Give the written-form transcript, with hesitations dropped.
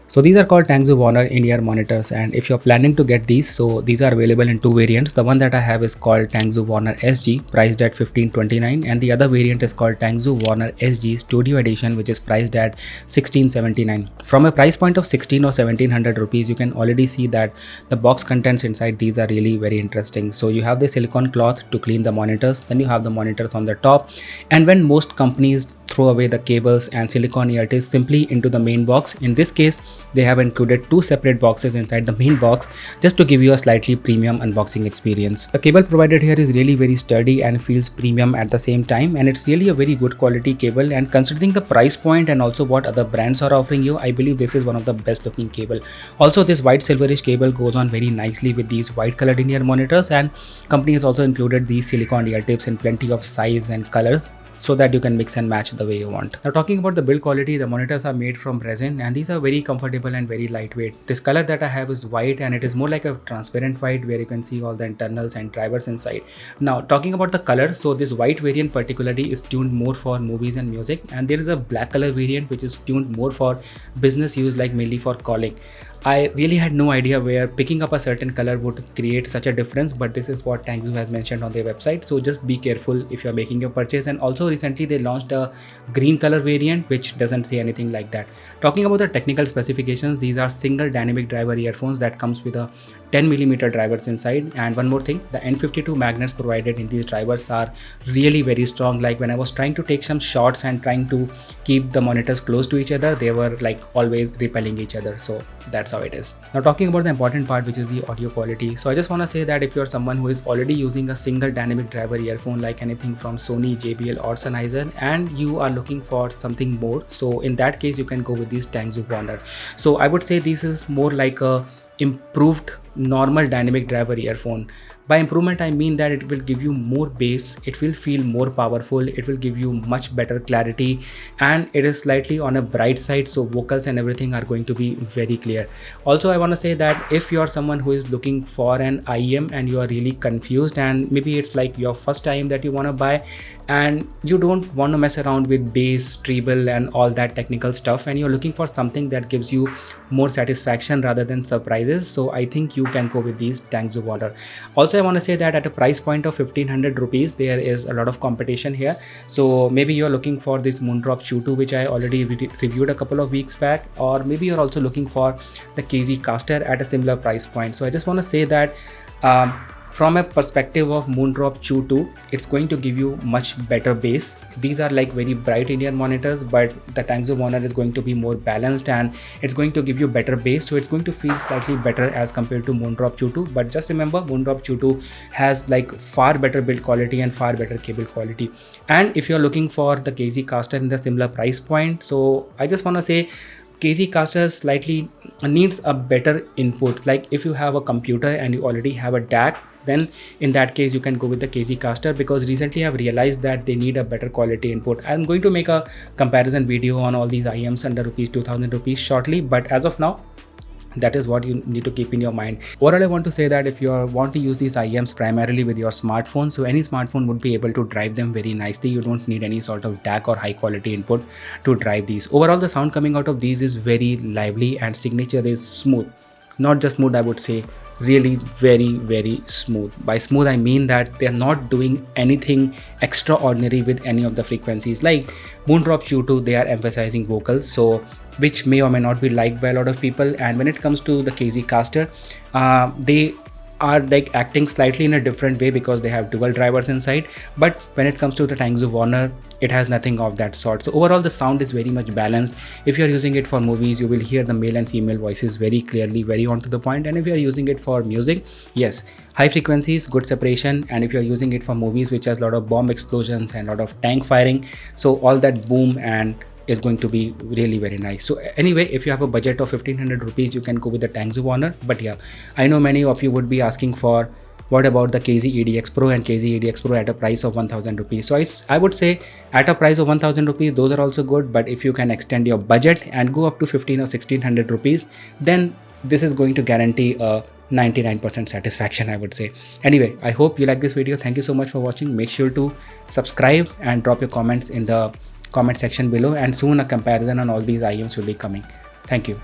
So these are called Tangzu Warner in-ear monitors, and if you're planning to get these, so these are available in two variants. The one that I have is called Tangzu Warner SG, priced at 1529, and the other variant is called Tangzu Warner SG Studio Edition, which is priced at 1679. From a price point of 16 or 1700 rupees, you can already see that the box contents inside these are really very interesting. So you have the silicone cloth to clean the monitors, then you have the monitors on the top, and when most companies throw away the cables and silicone ear tips simply into the main box, in this case they have included two separate boxes inside the main box just to give you a slightly premium unboxing experience. The cable provided here is really very sturdy and feels premium at the same time, and it's really a very good quality cable, and considering the price point and also what other brands are offering you, I believe this is one of the best looking cable. Also, this white silverish cable goes on very nicely with these white colored in-ear monitors, and company has also included these silicone ear tips in plenty of size and colors so that you can mix and match the way you want. Now, talking about the build quality, the monitors are made from resin and these are very comfortable and very lightweight. This color that I have is white, and it is more like a transparent white where you can see all the internals and drivers inside. Now, talking about the color, so this white variant particularly is tuned more for movies and music, and there is a black color variant which is tuned more for business use, like mainly for calling. I really had no idea where picking up a certain color would create such a difference, but this is what Tangzu has mentioned on their website. So just be careful if you're making your purchase. And also recently they launched a green color variant which doesn't say anything like that. Talking about the technical specifications, these are single dynamic driver earphones that comes with a 10mm drivers inside. And one more thing, the N52 magnets provided in these drivers are really very strong. Like when I was trying to take some shots and trying to keep the monitors close to each other, they were like always repelling each other. So that's how it is. Now, talking about the important part, which is the audio quality. So I just want to say that if you're someone who is already using a single dynamic driver earphone like anything from Sony, JBL or Sennheiser, and you are looking for something more, so in that case you can go with these Tangzu Warner. So I would say this is more like a improved normal dynamic driver earphone. By improvement, I mean that it will give you more bass, it will feel more powerful, it will give you much better clarity, and it is slightly on a bright side, so vocals and everything are going to be very clear. Also, I want to say that if you are someone who is looking for an IEM and you are really confused, and maybe it's like your first time that you want to buy and you don't want to mess around with bass, treble and all that technical stuff, and you're looking for something that gives you more satisfaction rather than surprises, so I think you can go with these Tangzu Warner. Also, I want to say that at a price point of 1500 rupees, there is a lot of competition here. So maybe you're looking for this Moondrop Chew 2, which I already reviewed a couple of weeks back, or maybe you're also looking for the KZ Caster at a similar price point. So I just want to say that from a perspective of Moondrop Chew 2, it's going to give you much better bass. These are like very bright in-ear monitors, but the Tangzu Warner is going to be more balanced and it's going to give you better bass, so it's going to feel slightly better as compared to Moondrop Chew 2. But just remember, Moondrop Chew 2 has like far better build quality and far better cable quality. And if you're looking for the KZ Caster in the similar price point, so I just want to say KZ Caster slightly needs a better input. Like if you have a computer and you already have a DAC, then in that case you can go with the KZ Caster, because recently I've realized that they need a better quality input. I'm going to make a comparison video on all these IEMs under rupees 2000 rupees shortly, but as of now, that is what you need to keep in your mind. Overall, I want to say that if you want to use these IEMs primarily with your smartphone, so any smartphone would be able to drive them very nicely. You don't need any sort of DAC or high quality input to drive these. Overall, the sound coming out of these is very lively and signature is smooth. Not just smooth, I would say really very smooth. By smooth, I mean that they're not doing anything extraordinary with any of the frequencies. Like Moondrop Chew 2, they are emphasizing vocals, so which may or may not be liked by a lot of people. And when it comes to the KZ Caster, they are like acting slightly in a different way because they have dual drivers inside. But when it comes to the Tangzu Warner, it has nothing of that sort. So overall, the sound is very much balanced. If you're using it for movies, you will hear the male and female voices very clearly, very on to the point. And if you're using it for music, yes, high frequencies, good separation. And if you're using it for movies which has a lot of bomb explosions and a lot of tank firing, so all that boom and is going to be really very nice. So anyway, if you have a budget of 1500 rupees, you can go with the Tangzu Warner. But yeah, I know many of you would be asking for what about the KZ EDX Pro and KZ EDX Pro at a price of 1000 rupees. So I would say at a price of 1000 rupees, those are also good. But if you can extend your budget and go up to 15 or 1600 rupees, then this is going to guarantee a 99% satisfaction, I would say. Anyway, I hope you like this video. Thank you so much for watching. Make sure to subscribe and drop your comments in the comment section below, and soon a comparison on all these IEMs will be coming. Thank you.